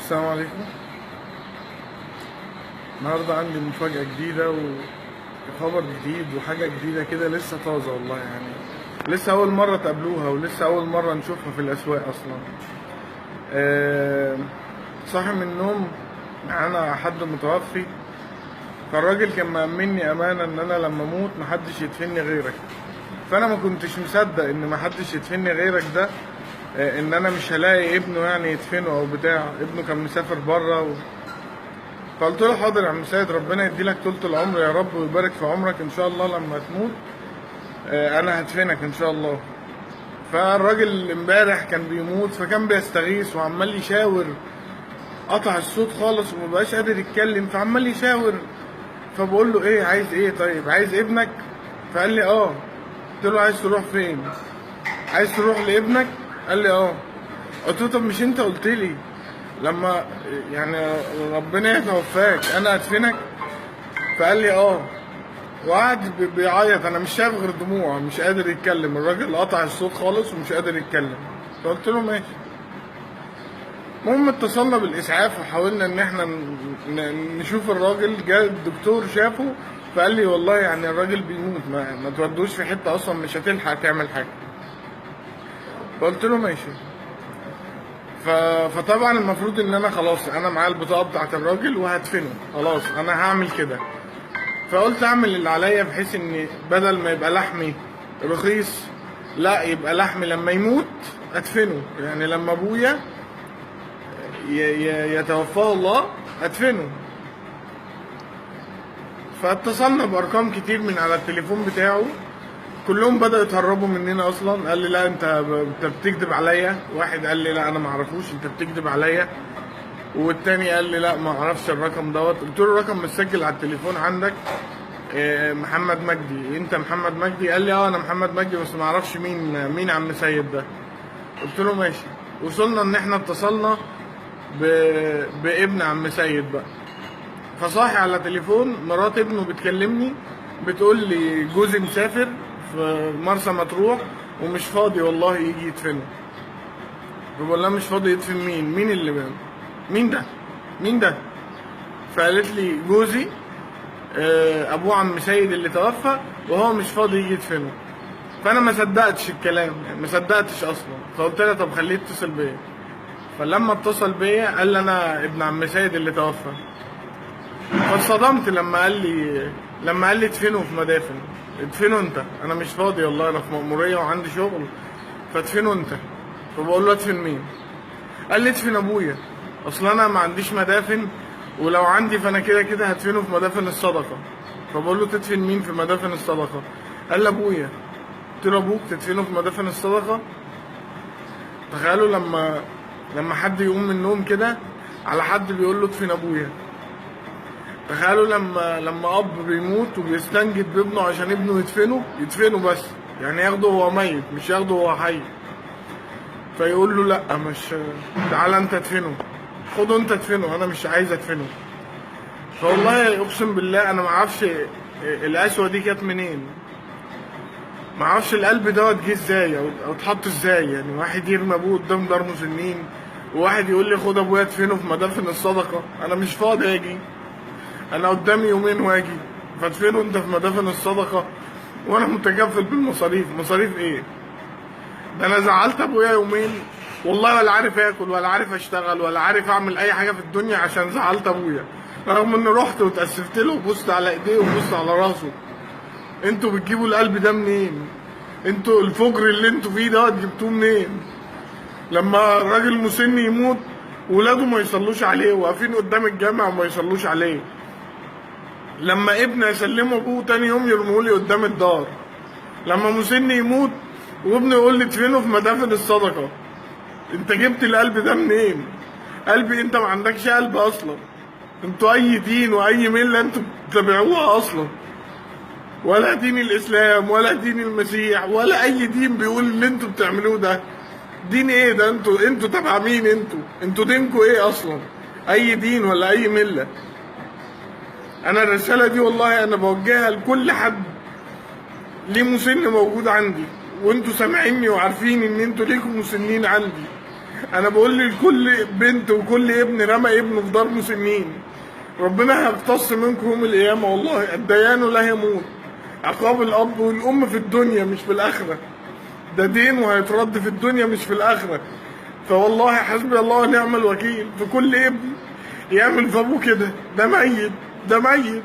السلام عليكم. النهارده عندي مفاجأة جديدة وخبر جديد وحاجة جديدة كده لسه طازة والله، يعني لسه أول مرة تقابلوها ولسه أول مرة نشوفها في الأسواق أصلا. صاحي من النوم معانا حد متوفي، فالراجل كان مأمني أمانة إن أنا لما أموت محدش يدفني غيرك، فأنا ما كنتش مصدق إن محدش يدفني غيرك ده، إن أنا مش هلاقي ابنه يعني يدفنه أو بتاع. ابنه كان مسافر بره فقلت له حاضر يا عم سيد، ربنا يديلك طولة العمر يا رب ويبارك في عمرك ان شاء الله. لما تموت انا هدفنك ان شاء الله. فالراجل امبارح كان بيموت فكان بيستغيث وعمال يشاور، قطع الصوت خالص ومبقاش قادر يتكلم فعمال يشاور. فبقول له ايه عايز ايه؟ طيب عايز ابنك؟ فقال لي اه. قلت له عايز تروح فين؟ عايز تروح لابنك؟ قال لي اه. قلت له طب مش انت قلت لي لما يعني ربنا يتوفاك انا ادفنك؟ فقال لي اه، وقعد بيعيط، انا مش شايف غير دموع، مش قادر يتكلم. الراجل قطع الصوت خالص ومش قادر يتكلم. فقلت له ماشي. المهم اتصلنا بالاسعاف وحاولنا ان احنا نشوف الراجل. جاء الدكتور شافه فقال لي والله يعني الراجل بيموت، ما تودوش في حته اصلا مش هتلحق تعمل حاجه. فقلت له ماشي. فطبعا المفروض ان انا خلاص انا معايا البطاقه بتاعت الراجل وهدفنه، خلاص انا هعمل كده. فقلت اعمل اللي عليا بحيث ان بدل ما يبقى لحمي رخيص، لا يبقى لحمي لما يموت ادفنه، يعني لما ابويا يتوفاه الله ادفنه. فاتصلنا بارقام كتير من على التليفون بتاعه، كلهم بدأوا يتهربوا مننا اصلا. قال لي لا انت بتكذب عليا. واحد قال لي لا انا ما اعرفوش انت بتكذب عليا، والتاني قال لي لا ما اعرفش الرقم دوت. قلت له الرقم مسجل على التليفون عندك محمد مجدي، انت محمد مجدي؟ قال لي اه انا محمد مجدي بس ما اعرفش مين عم سيد ده. قلت له ماشي. وصلنا ان احنا اتصلنا بابن عم سيد بقى. فصاحي على تليفون مرات ابنه بتكلمني بتقول لي جوزي مسافر في مرسى مطروح ومش فاضي والله يجي يدفنه. بقول لها مش فاضي يدفن مين؟ مين ده؟ فقالت لي جوزي ابوه عم سيد اللي توفى وهو مش فاضي يجي يدفنه. فانا ما صدقتش الكلام، يعني ما صدقتش اصلا. فقلت لها طب خليه يتصل بيا. فلما اتصل بيا قال لي انا ابن عم سيد اللي توفى. فاتصدمت لما قال لي ادفنه في مدافن. ادفنه انت، انا مش فاضي والله، انا في مأمورية وعندي شغل، فادفنه انت. فبقول له ادفن مين؟ قال لي ادفن ابويا، اصل انا ما عنديش مدافن، ولو عندي فانا كده كده هدفنه في مدافن الصدقه. فبقول له تدفن مين في مدافن الصدقه؟ قال لي ابويا. قلت له ابوك تدفنه في مدافن الصدقه؟ تخيلوا لما حد يقوم من النوم كده على حد بيقول له ادفن ابويا. تخيلوا لما اب بيموت وبيستنجد بابنه عشان ابنه يدفنه بس، يعني ياخده وهو ميت مش ياخده وهو حي. فيقول له لا مش، تعالى انت ادفنه، خده انت ادفنه، انا مش عايز ادفنه. فوالله اقسم بالله انا ما اعرفش القسوه دي كانت منين، ما اعرفش القلب دوت جه ازاي او اتحط ازاي. يعني واحد يرمي ابوه قدام دار مسنين وواحد يقول لي خد ابويا ادفنه في مدافن الصدقه. انا مش فاضي اجي، انا قدامي يومين واجي، فادفنه انت في مدافن الصدقه وانا متكفل بالمصاريف. مصاريف ايه؟ ده انا زعلت ابويا يومين والله، ولا عارف اكل ولا عارف اشتغل ولا عارف اعمل اي حاجه في الدنيا عشان زعلت ابويا، رغم اني رحت وتاسفت له وبصت على ايديه وبصت على راسه. انتوا بتجيبوا القلب ده منين؟ انتوا الفجر اللي انتوا فيه ده جبتوه منين؟ لما الراجل مسن يموت ولاده ما يصلوش عليه، واقفين قدام الجامع وما يصلوش عليه. لما ابنه يسلمه ابوه تاني يوم يرموه لي قدام الدار. لما مسن يموت وابنه يقول لي ادفنه في مدافن الصدقه. انت جبت القلب ده منين؟ قلبي انت ما عندكش قلب اصلا. انتوا اي دين واي مله انتوا بتتبعوها اصلا، ولا دين الاسلام ولا دين المسيح ولا اي دين بيقول اللي انتوا بتعملوه ده. دين ايه ده؟ انتوا تبع مين؟ انتوا دينكوا ايه اصلا؟ اي دين ولا اي مله؟ انا الرساله دي والله انا بوجهها لكل حد ليه مسن موجود عندي، وانتوا سامعيني وعارفين ان انتوا ليكم مسنين عندي. انا بقول لكل بنت وكل ابن رمى ابنه في دار مسنين، ربنا هيقتص منكم يوم القيامه. والله الديان لا يموت، عقاب الاب والام في الدنيا مش في الاخره، ده دين وهيترد في الدنيا مش في الاخره. فوالله حسبي الله ونعم الوكيل في كل ابن يعمل في ابوه كده. ده ميت، ده ميت،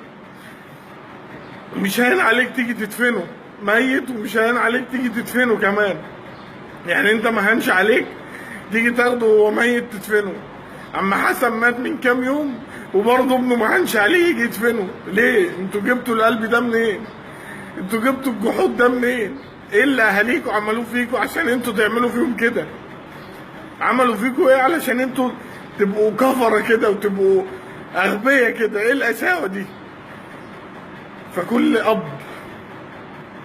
مش هين عليك تيجي تدفنه، ميت ومش هين عليك تيجي تدفنه كمان. يعني انت ما هنش عليك تيجي تاخده وهو ميت تدفنه. اما حسن مات من كام يوم وبرضه ابنه ما هنش عليه يجي يدفنه. ليه؟ انتوا جبتوا القلب ده منين؟ انتوا جبتوا الجحود ده منين؟ ايه اللي اهاليكوا عملوه فيكوا عشان انتوا تعملوا فيهم كده؟ عملوا فيكوا ايه علشان انتوا تبقوا كفره كده وتبقوا اغبياء كده؟ ايه القساوه دي؟ فكل اب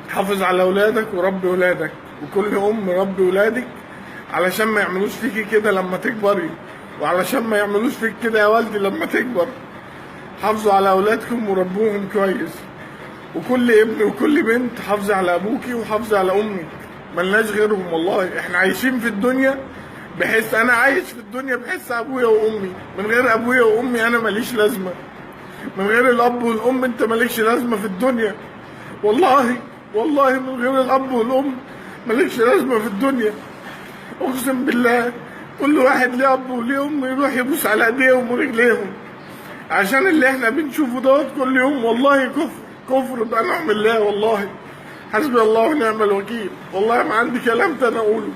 حافظ على اولادك وربي اولادك، وكل ام ربي اولادك علشان ما يعملوش فيكي كده لما تكبري، وعلشان ما يعملوش فيك كده يا والدي لما تكبر. حافظوا على اولادكم وربوهم كويس، وكل ابن وكل بنت حافظي على ابوكي وحافظي على امك، ملناش غيرهم. والله احنا عايشين في الدنيا بحس، انا عايش في الدنيا بحس ابويا وامي. من غير ابويا وامي انا ماليش لازمه، من غير الاب والام انت مالكش لازمه في الدنيا. والله والله من غير الاب والام مالكش لازمه في الدنيا. اقسم بالله كل واحد ليه اب وليه ام يروح يبوس على ايديهم ورجليهم، عشان اللي احنا بنشوفه دوت كل يوم. والله كفر، كفر بأنعم الله. والله حسبي الله ونعم الوكيل. والله ما عندي كلام تاني اقوله.